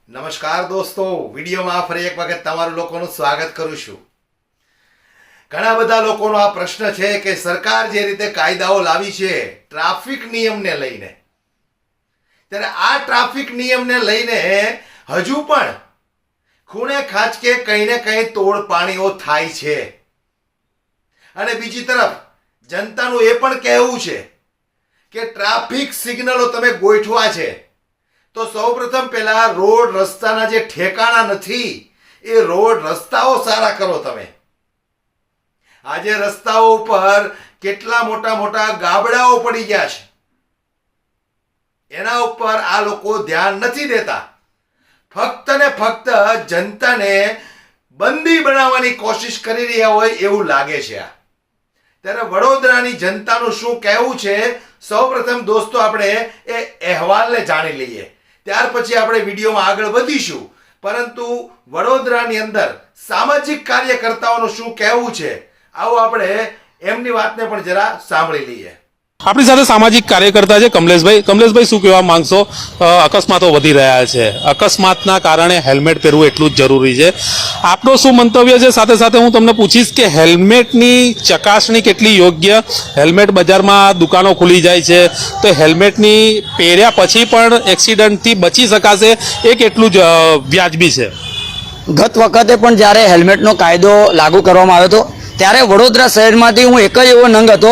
નમસ્કાર દોસ્તો, વિડીયોમાં ફરી એક વખત તમારું લોકોનું સ્વાગત કરું છું। ઘણા બધા લોકોનો આ પ્રશ્ન છે કે સરકાર જે રીતે કાયદાઓ લાવી છે ટ્રાફિક નિયમને લઈને, ત્યારે આ ટ્રાફિક નિયમને લઈને હજુ પણ ખૂણે ખાંચકે કંઈ ને કંઈ તોડપાણીઓ થાય છે। અને બીજી તરફ જનતાનું એ પણ કહેવું છે કે ટ્રાફિક સિગ્નલો તમે ગોઠવા છે તો સૌપ્રથમ પહેલા રોડ રસ્તાના જે ઠેકાણા નથી એ રોડ રસ્તાઓ સારા કરો તમે। આજે રસ્તાઓ ઉપર કેટલા મોટા મોટા ગાબડાઓ પડી ગયા છે, એના ઉપર આ લોકો ધ્યાન નથી દેતા। ફક્ત ને ફક્ત જનતાને બંદી બનાવવાની કોશિશ કરી રહ્યા હોય એવું લાગે છે। ત્યારે વડોદરાની જનતાનું શું કહેવું છે, સૌપ્રથમ દોસ્તો આપણે એ અહેવાલને જાણી લઈએ, ત્યાર પછી આપણે વિડીયોમાં આગળ વધીશું। પરંતુ વડોદરાની અંદર સામાજિક કાર્યકર્તાઓનું શું કહેવું છે, આવો આપણે એમની વાતને પણ જરા સાંભળી લઈએ। આપણી સાથે સામાજિક કાર્યકર્તા છે કમલેશભાઈ શું કહેવા માંગશો? અકસ્માતો વધી રહ્યા છે, અકસ્માતના કારણે હેલ્મેટ પહેરવું એટલું જ જરૂરી છે, આપનું શું મંતવ્ય છે? સાથે સાથે હું તમને પૂછીશ કે હેલ્મેટની ચકાસણી કેટલી યોગ્ય? હેલ્મેટ બજારમાં દુકાનો ખુલી જાય છે તો હેલ્મેટની પહેર્યા પછી પણ એક્સિડન્ટથી બચી શકાશે એ કેટલું જ વ્યાજબી છે? ગત વખતે પણ જ્યારે હેલ્મેટનો કાયદો લાગુ કરવામાં આવ્યો હતો ત્યારે વડોદરા શહેરમાંથી હું એક જ એવો નંગ હતો,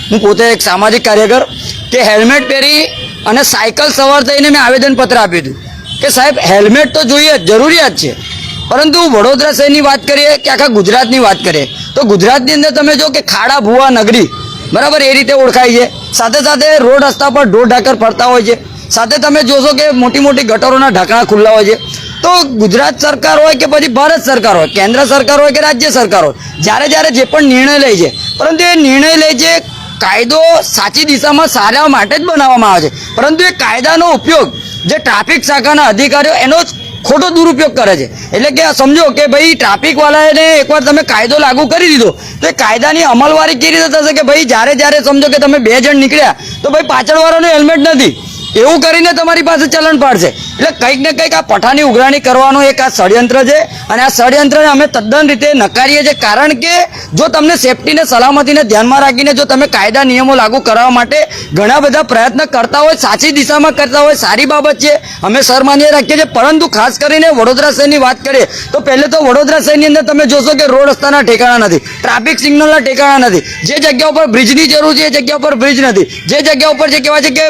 હું પોતે એક સામાજિક કાર્યકર, કે હેલ્મેટ પહેરી અને સાયકલ સવાર થઈને મેં આવેદનપત્ર આપ્યું હતું કે સાહેબ હેલ્મેટ તો જોઈએ જ, જરૂરિયાત છે। પરંતુ વડોદરા શહેરની વાત કરીએ કે આખા ગુજરાતની વાત કરીએ તો ગુજરાતની અંદર તમે જો કે ખાડા ભૂવા નગરી બરાબર એ રીતે ઓળખાય છે। સાથે સાથે રોડ રસ્તા પર ઢોર ઢાકર ફરતા હોય છે, સાથે તમે જોશો કે મોટી મોટી ગટરોના ઢાંકણા ખુલ્લા હોય છે। તો ગુજરાત સરકાર હોય કે પછી ભારત સરકાર હોય, કેન્દ્ર સરકાર હોય કે રાજ્ય સરકાર હોય, જ્યારે જે પણ નિર્ણય લે છે, પરંતુ એ નિર્ણય લે છે કાયદો સાચી દિશામાં સારા માટે જ બનાવવામાં આવે છે, પરંતુ એ કાયદાનો ઉપયોગ જે ટ્રાફિક શાખાના અધિકારીઓ એનો ખોટો દુરુપયોગ કરે છે। એટલે કે સમજો કે ભાઈ ટ્રાફિક વાળાને એકવાર તમે કાયદો લાગુ કરી દીધો તો એ કાયદાની અમલવારી કેવી રીતે થશે કે ભાઈ જ્યારે સમજો કે તમે 2 જણ નીકળ્યા તો ભાઈ પાછળવાળાનો હેલ્મેટ નથી એવું કરીને તમારી પાસે ચલણ પાડશે। એટલે કંઈક ને કંઈક આ પઠાની ઉઘરાણી કરવાનો એક આ ષડયંત્ર છે અને આ ષડયંત્રને અમે તદ્દન રીતે નકારીએ છીએ, કારણ કે જો તમને સેફટીને સલામતીને ધ્યાનમાં રાખીને જો તમે કાયદા નિયમો લાગુ કરવા માટે ઘણા બધા પ્રયત્ન કરતા હોય, સાચી દિશામાં કરતા હોય, સારી બાબત છે, અમે સન્માન્ય રાખીએ છીએ। પરંતુ ખાસ કરીને વડોદરા શહેરની વાત કરીએ તો પહેલે તો વડોદરા શહેરની અંદર તમે જોશો કે રોડ રસ્તાના ઠેકાણા નથી, ટ્રાફિક સિગ્નલના ઠેકાણા નથી, જે જગ્યા ઉપર બ્રિજની જરૂર છે એ જગ્યા ઉપર બ્રિજ નથી, જે જગ્યા ઉપર જે કહેવાય છે કે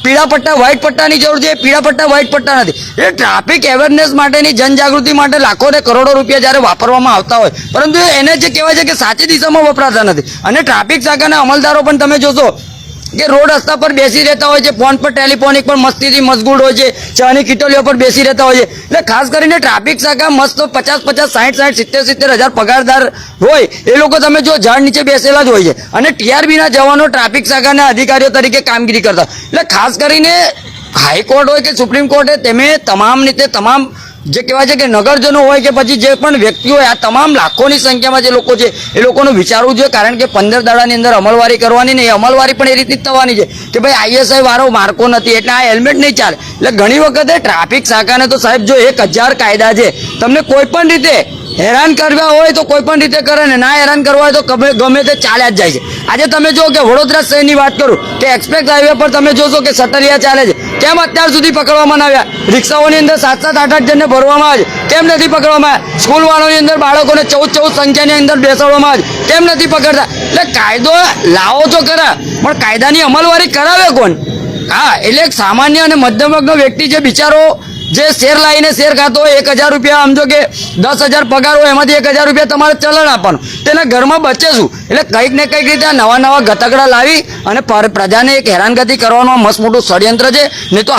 પીળા પટ્ટા વ્હાઇટ પટ્ટાની જરૂર છે પીળા પટ્ટા વ્હાઇટ પટ્ટા નથી। એટલે ટ્રાફિક અવેરનેસ માટેની જનજાગૃતિ માટે લાખો ને કરોડો રૂપિયા જ્યારે વાપરવામાં આવતા હોય, પરંતુ એને જે કહેવાય છે કે સાચી દિશામાં વપરાતા નથી। અને ટ્રાફિક શાખાના અમલદારો પણ તમે જોશો કે રોડ રસ્તા પર બેસી રહેતા હોય છે, ફોન પર ટેલિફોનિક પર મસ્તીથી મશગુલ હોય છે, ચાની કિટલીઓ પર બેસી રહેતા હોય છે। એટલે ખાસ કરીને ટ્રાફિક શાખા મસ્ત 50 60 70 હજાર પગારદાર હોય એ લોકો તમે જો ઝાડ નીચે બેસેલા જ હોય છે અને ટીઆરબીના જવાનો ટ્રાફિક શાખાના અધિકારીઓ તરીકે કામગીરી કરતા। એટલે ખાસ કરીને હાઈકોર્ટ હોય કે સુપ્રીમ કોર્ટે તેમે તમામ રીતે તમામ જે કહેવાય છે કે નગરજનો હોય કે પછી જે પણ વ્યક્તિઓ હોય, આ તમામ લાખોની સંખ્યામાં જે લોકો છે એ લોકોનું વિચારવું જોઈએ, કારણ કે 15 દાડાની અંદર અમલવારી કરવાની ને એ અમલવારી પણ એ રીતની થવાની છે કે ભાઈ આઈએસઆઈ વાળો માર્કો નથી એટલે આ હેલ્મેટ નહીં ચાલે। એટલે ઘણી વખતે ટ્રાફિક શાખાને તો સાહેબ જો 1000 કાયદા છે, તમને કોઈ પણ રીતે હેરાન કરવા હોય તો કોઈ પણ રીતે કરે ને ના હેરાન કરવા હોય તો ગમે તે ચાલ્યા જ જાય છે। આજે તમે જો કે વડોદરા શહેરની વાત કરું કે એક્સપ્રેસ હાઈવે પર તમે જોશો કે સટરિયા ચાલે છે, કેમ અત્યાર સુધી પકડવામાં ના આવ્યા? રિક્ષાઓની અંદર 7 8 જણને ભરવામાં આવે છે, કેમ નથી પકડવામાં આવ્યા? સ્કૂલ વાળોની અંદર બાળકોને 14 સંખ્યાની અંદર બેસાડવામાં આવે છે, કેમ નથી પકડતા? એટલે કાયદો લાવો તો ખરા, પણ કાયદાની અમલવારી કરાવે કોણ? હા, એટલે એક સામાન્ય અને મધ્યમ વર્ગનો વ્યક્તિ જે બિચારો જે શેર લાવીને શેર ખાતો હોય, 1000 રૂપિયા સમજો કે 10,000 પગાર હોય, એમાંથી 1000 રૂપિયા તમારે ચલણ આપવાનું, તેના ઘરમાં બચે શું? એટલે કંઈક ને કંઈક રીતે નવા ગતકડા લાવી અને પ્રજાને એક હેરાનગતિ કરવાનું મસ્ત મોટું ષડયંત્ર છે। નહીં તો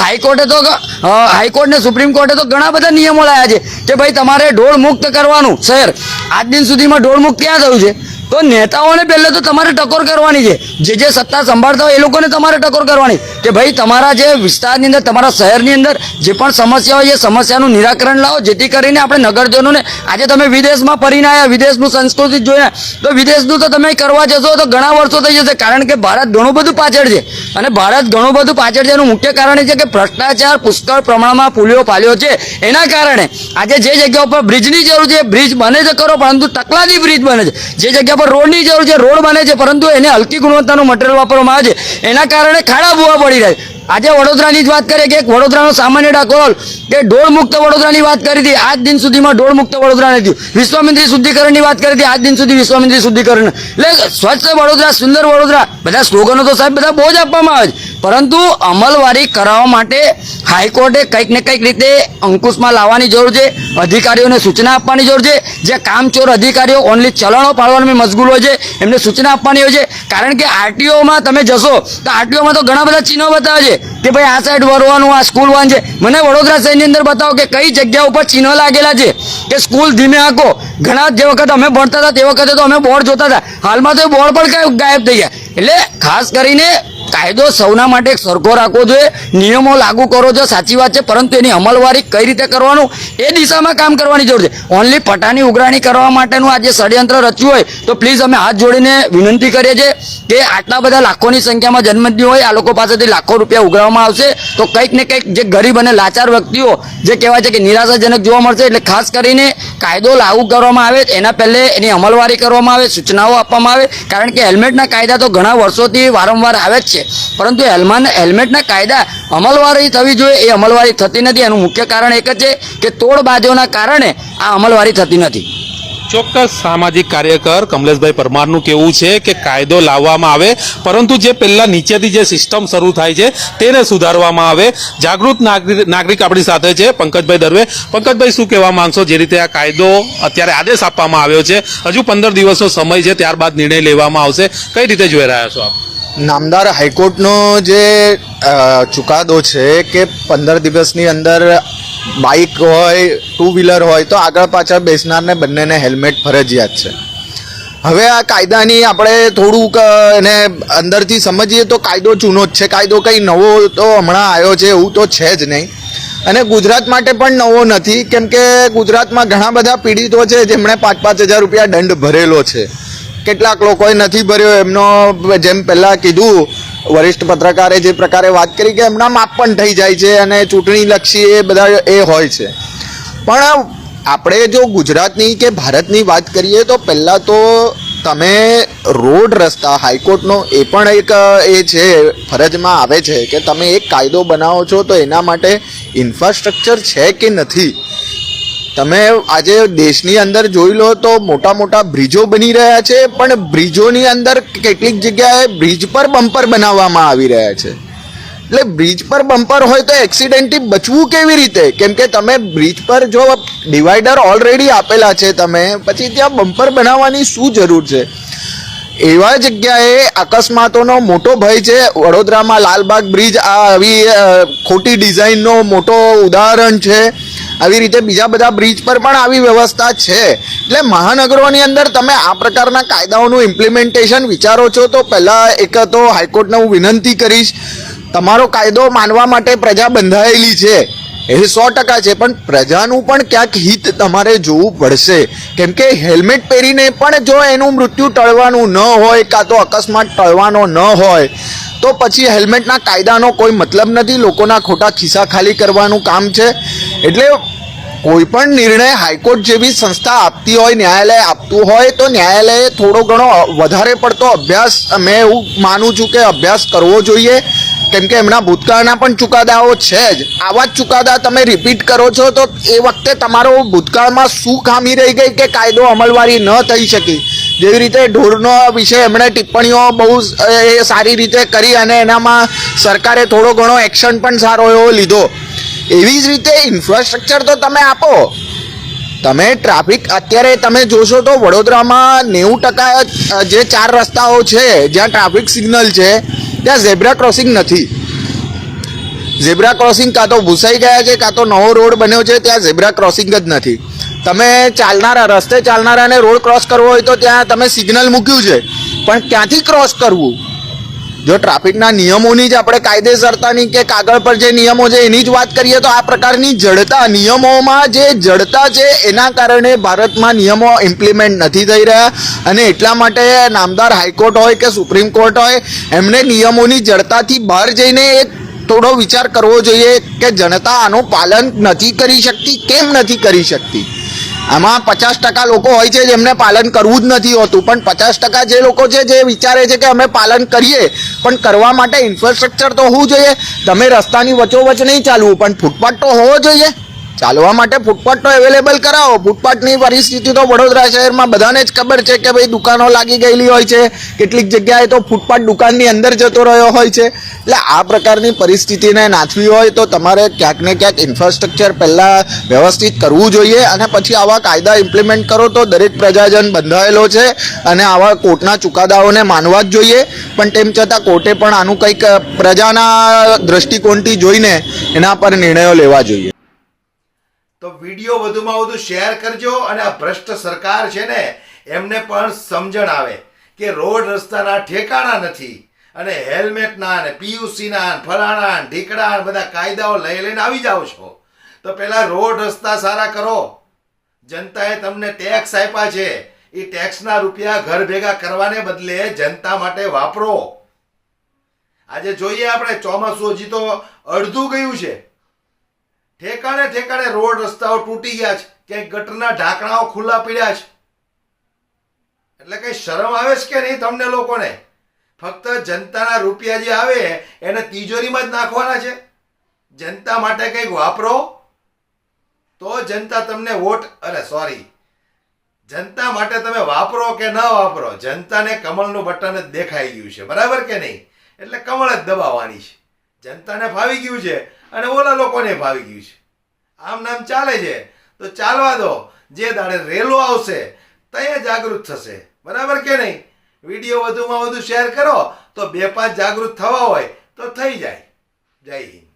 હાઈકોર્ટ ને સુપ્રીમ કોર્ટે તો ઘણા બધા નિયમો લાવ્યા છે કે ભાઈ તમારે ઢોળ મુક્ત કરવાનું શહેર। આજ દિન સુધીમાં ઢોળ મુક્ત ક્યાં થયું છે? તો નેતાઓને પહેલે તો તમારે ટકોર કરવાની છે જે સત્તા સંભાળતા હોય એ લોકોને તમારે ટકોર કરવાની કે ભાઈ તમારા જે વિસ્તારની અંદર તમારા શહેરની અંદર જે પણ સમસ્યા હોય એ સમસ્યાનું નિરાકરણ લાવો, જેથી કરીને આપણે નગરજનોને આજે તમે વિદેશમાં ફરીને આવ્યા, વિદેશનું સંસ્કૃતિ જોયા, તો વિદેશનું તો તમે કરવા જશો તો ઘણા વર્ષો થઈ જશે, કારણ કે ભારત ઘણું બધું પાછળ છે. અને ભારત ઘણું બધું પાછળ છે એનું મુખ્ય કારણ એ છે કે ભ્રષ્ટાચાર પુષ્કળ પ્રમાણમાં ફાલ્યો છે. એના કારણે આજે જે જગ્યા ઉપર બ્રિજની જરૂર છે બ્રિજ બને છે કરો, પરંતુ ટકલાથી બ્રિજ બને છે. જે જગ્યા પર રોડની જરૂર છે રોડ બને છે, પરંતુ એને હલકી ગુણવત્તાનું મટીરિયલ વાપરવામાં આવે છે. એના કારણે ખાડા ભૂવા પડી રહ્યા છે. આજે વડોદરાની જ વાત કરીએ કે એક વડોદરાનો સામાન્ય ડાકોલ કે ઢોળ મુક્ત વડોદરાની વાત કરી હતી, આજ દિન સુધીમાં ઢોળ મુક્ત વડોદરા નથી. વિશ્વામિત્રી શુદ્ધિકરણની વાત કરી હતી, આજ દિન સુધી વિશ્વામિત્રી શુદ્ધિકરણ. એટલે સ્વચ્છ વડોદરા, સુંદર વડોદરા, બધા સ્લોગનો તો સાહેબ બધા બહુ જ આપવામાં આવે છે, પરંતુ અમલવારી કરાવવા માટે હાઈકોર્ટે કંઈક ને કંઈક રીતે અંકુશમાં લાવવાની જરૂર છે. અધિકારીઓને સૂચના આપવાની જરૂર છે. જે કામચોર અધિકારીઓ ઓનલી ચલણો પાડવામાં મશગુલ હોય છે એમને સૂચના આપવાની હોય છે. કારણ કે આરટીઓમાં તમે જશો તો આરટીઓમાં તો ઘણા બધા ચિહ્નો બતાવે છે કે ભાઈ આ સાઈડ વરવાનું, આ સ્કૂલ વાન છે. મને વડોદરા શહેરની અંદર બતાવો કે કઈ જગ્યા ઉપર ચિહ્નો લાગેલા છે કે સ્કૂલ ધીમે આંકો. ઘણા જે વખત અમે ભણતા હતા તે વખતે તો અમે બોર્ડ જોતા હતા, હાલમાં તો એ બોર્ડ પણ ગાયબ થઈ ગયા. એટલે ખાસ કરીને કાયદો સૌના માટે એક સરખો રાખવો જોઈએ, નિયમો લાગુ કરો છો સાચી વાત છે, પરંતુ એની અમલવારી કઈ રીતે કરવાનું એ દિશામાં કામ કરવાની જરૂર છે. ઓનલી પટાની ઉઘરાણી કરવા માટેનું આ જે ષડયંત્ર રચ્યું હોય તો પ્લીઝ અમે હાથ જોડીને વિનંતી કરીએ છીએ કે આટલા બધા લાખોની સંખ્યામાં જન્મદિન હોય, આ લોકો પાસેથી લાખો રૂપિયા ઉઘરાવવામાં આવશે તો કંઈક ને કંઈક જે ગરીબ અને લાચાર વ્યક્તિઓ જે કહેવાય છે કે નિરાશાજનક જોવા મળશે. એટલે ખાસ કરીને કાયદો લાગુ કરવામાં આવે એના પહેલે એની અમલવારી કરવામાં આવે, સૂચનાઓ આપવામાં આવે. કારણ કે હેલ્મેટના કાયદા તો ઘણા વર્ષોથી વારંવાર આવે જ છે, પરંતુ હેલ્મેટના કાયદા અમલવારી થવી જોઈએ, એ અમલવારી થતી નથી. એનું મુખ્ય કારણ એક જ છે કે તોડબાજોના કારણે આ અમલવારી થતી નથી. ચોક્કસ સામાજિક કાર્યકર કમલેશભાઈ પરમારનું કહેવું છે કે કાયદો લાવવામાં આવે, પરંતુ જે પહેલા નીચેથી જે સિસ્ટમ શરૂ થાય છે તેને સુધારવામાં આવે. જાગૃત નાગરિક આપણી સાથે છે પંકજભાઈ દરવે. પંકજભાઈ, શું કહેવા માંગશો? જે રીતે આ કાયદો અત્યારે આદેશ આપવામાં આવ્યો છે, હજુ 15 દિવસનો સમય છે, ત્યારબાદ નિર્ણય લેવામાં આવશે, કઈ રીતે જોઈ રહ્યા છો આપ? નામદાર હાઈકોર્ટનો જે ચુકાદો છે કે 15 દિવસની અંદર બાઇક હોય, ટુ વ્હીલર હોય તો આગળ પાછળ બેસનારને બંનેને હેલ્મેટ ફરજિયાત છે. હવે આ કાયદાની આપણે થોડુંક એને અંદરથી સમજીએ તો કાયદો જૂનો જ છે. કાયદો કંઈ નવો તો હમણાં આવ્યો છે એવું તો છે જ નહીં, અને ગુજરાત માટે પણ નવો નથી, કેમ કે ગુજરાતમાં ઘણા બધા પીડિતો છે જેમણે 5-5 હજાર રૂપિયા દંડ ભરેલો છે. કેટલાક લોકોએ નથી ભર્યો, એમનો જેમ પહેલાં કીધું વરિષ્ઠ પત્રકારે જે પ્રકારે વાત કરી કે એમના માપ પણ થઈ જાય છે અને ચૂંટણીલક્ષી એ બધા એ હોય છે. પણ આપણે જો ગુજરાતની કે ભારતની વાત કરીએ તો પહેલાં તો તમે રોડ રસ્તા, હાઈકોર્ટનો એ પણ એક એ છે ફરજમાં આવે છે કે તમે એક કાયદો બનાવો છો તો એના માટે ઇન્ફ્રાસ્ટ્રક્ચર છે કે નથી. તમે આજે દેશની અંદર જોઈ લો તો મોટા મોટા બ્રિજો બની રહ્યા છે, પણ બ્રિજોની અંદર કેટલીક જગ્યાએ બ્રિજ પર બમ્પર બનાવવામાં આવી રહ્યા છે. એટલે બ્રિજ પર બમ્પર હોય તો એક્સિડન્ટથી બચવું કેવી રીતે? કેમ કે તમે બ્રિજ પર જો ડિવાઈડર ઓલરેડી આપેલા છે, તમે પછી ત્યાં બમ્પર બનાવવાની શું જરૂર છે? એવા જગ્યાએ અકસ્માતોનો મોટો ભય છે. વડોદરામાં લાલબાગ બ્રિજ આ આવી ખોટી ડિઝાઇનનો મોટો ઉદાહરણ છે. આવી રીતે બીજા બધા બ્રિજ પર પણ આવી વ્યવસ્થા છે. એટલે મહાનગરોની અંદર તમે આ પ્રકારના કાયદાઓનું ઇમ્પ્લિમેન્ટેશન વિચારો છો તો પહેલાં એક તો હાઈકોર્ટને હું વિનંતી કરીશ, તમારો કાયદો માનવા માટે પ્રજા બંધાયેલી છે એ 100% છે, પણ પ્રજાનું પણ ક્યાંક હિત તમારે જોવું પડશે. કેમ કે હેલ્મેટ પહેરીને પણ જો એનું મૃત્યુ ટળવાનું ન હોય કાં તો અકસ્માત ટળવાનો ન હોય તો પછી હેલ્મેટના કાયદાનો કોઈ મતલબ નથી. લોકોના ખોટા ખિસ્સા ખાલી કરવાનું કામ છે. એટલે કોઈ પણ નિર્ણય હાઈકોર્ટ જેવી સંસ્થા આપતી હોય, ન્યાયાલય આપતું હોય તો ન્યાયાલયે થોડો ઘણો વધારે પડતો અભ્યાસ, મેં એવું માનું છું કે અભ્યાસ કરવો જોઈએ. કેમ કે એમના ભૂતકાળના પણ ચુકાદાઓ છે જ. આવા જ ચુકાદા તમે રિપીટ કરો છો તો એ વખતે તમારો ભૂતકાળમાં શું ખામી રહી ગઈ કે કાયદો અમલવારી ન થઈ શકી. જેવી રીતે ઢોરનો વિશે એમણે ટિપ્પણીઓ બહુ સારી રીતે કરી અને એનામાં સરકારે થોડો ઘણો એક્શન પણ સારો એવો લીધો. એવી જ રીતે ઇન્ફ્રાસ્ટ્રક્ચર તો તમે આપો. તમે ટ્રાફિક અત્યારે તમે જોશો તો વડોદરામાં 90% જે 4 રસ્તાઓ છે જ્યાં ટ્રાફિક સિગ્નલ છે ત્યાં ઝેબ્રા ક્રોસિંગ નથી. ઝેબ્રા ક્રોસિંગ કાં તો ભૂસાઈ ગયા છે કાં તો નવો રોડ બન્યો છે, ત્યાં ઝેબ્રા ક્રોસિંગ જ નથી. તમે ચાલનારા રસ્તે ચાલનારાને રોડ ક્રોસ કરવો હોય તો ત્યાં તમે સિગ્નલ મૂક્યું છે, પણ ક્યાંથી ક્રોસ કરવું? જો ટ્રાફિકના નિયમોની જ આપણે કાયદેસરતાની કે કાગળ પર જે નિયમો છે એની જ વાત કરીએ તો આ પ્રકારની જડતા, નિયમોમાં જે જડતા છે એના કારણે ભારતમાં નિયમો ઇમ્પ્લિમેન્ટ નથી થઈ રહ્યા. અને એટલા માટે નામદાર હાઈકોર્ટ હોય કે સુપ્રીમ કોર્ટ હોય, એમને નિયમોની જડતાથી બહાર જઈને એક થોડો વિચાર કરવો જોઈએ કે જનતા આનું પાલન નથી કરી શકતી. કેમ નથી કરી શકતી? આમાં 50% લોકો હોય છે જેમને પાલન કરવું જ નથી હોતું, પણ 50% જે લોકો છે જે વિચારે છે કે અમે પાલન કરીએ, પણ કરવા માટે ઇન્ફ્રાસ્ટ્રક્ચર તો હોવું જોઈએ. તમે રસ્તાની વચ્ચોવચ્ચ નહીં ચાલવું, પણ ફૂટપાથ તો હોવો જોઈએ. ચાલવા માટે ફૂટપાથ તો અવેલેબલ કરાવો. ફૂટપાથની પરિસ્થિતિ તો વડોદરા શહેરમાં બધાને જ ખબર છે કે ભાઈ દુકાનો લાગી ગયેલી હોય છે, કેટલીક જગ્યાએ તો ફૂટપાથ દુકાનની અંદર જતો રહ્યો હોય છે. એટલે આ પ્રકારની પરિસ્થિતિને નાથવી હોય તો તમારે ક્યાંક ને ક્યાંક ઇન્ફ્રાસ્ટ્રક્ચર પહેલાં વ્યવસ્થિત કરવું જોઈએ, અને પછી આવા કાયદા ઇમ્પ્લિમેન્ટ કરો તો દરેક પ્રજાજન બંધાયેલો છે અને આવા કોર્ટના ચુકાદાઓને માનવા જ જોઈએ. પણ તેમ છતાં કોર્ટે પણ આનું કંઈક પ્રજાના દ્રષ્ટિકોણથી જોઈને એના પર નિર્ણયો લેવા જોઈએ. તો વિડીયો વધુમાં વધુ શેર કરજો, અને આ ભ્રષ્ટ સરકાર છે ને એમને પણ સમજણ આવે કે રોડ રસ્તાના ઠેકાણા નથી, અને હેલ્મેટના ને પીયુસીના ફલાણા ઢીકડા બધા કાયદાઓ લઈને આવી જાઓ છો. તો પેલા રોડ રસ્તા સારા કરો. જનતાએ તમને ટેક્સ આપ્યા છે, એ ટેક્સના રૂપિયા ઘર ભેગા કરવાને બદલે જનતા માટે વાપરો. આજે જોઈએ આપણે ચોમાસું હજી તો અડધું ગયું છે, ઠેકાણે ઠેકાણે રોડ રસ્તાઓ તૂટી ગયા છે, ક્યાંક ગટરના ઢાંકણાઓ ખુલ્લા પડ્યા છે. એટલે કઈ શરમ આવે છે કે નહીં તમને લોકોને? ફક્ત જનતાના રૂપિયા જે આવે એને તિજોરીમાં જ નાખવાના છે. જનતા માટે કંઈક વાપરો તો જનતા તમને વોટ, જનતા માટે તમે વાપરો કે ન વાપરો, જનતાને કમળનું બટન જ દેખાઈ ગયું છે, બરાબર કે નહીં? એટલે કમળ જ દબાવવાની છે. જનતાને ફાવી ગયું છે અને ઓલા લોકોને ફાવી ગયું છે. આમ નામ ચાલે છે તો ચાલવા દો. જે દાડે રેલો આવશે ત્યાં જાગૃત થશે, બરાબર કે નહીં? વિડીયો વધુમાં વધુ શેર કરો તો 2-5 જાગૃત થવા હોય તો થઈ જાય. જય હિન્દ.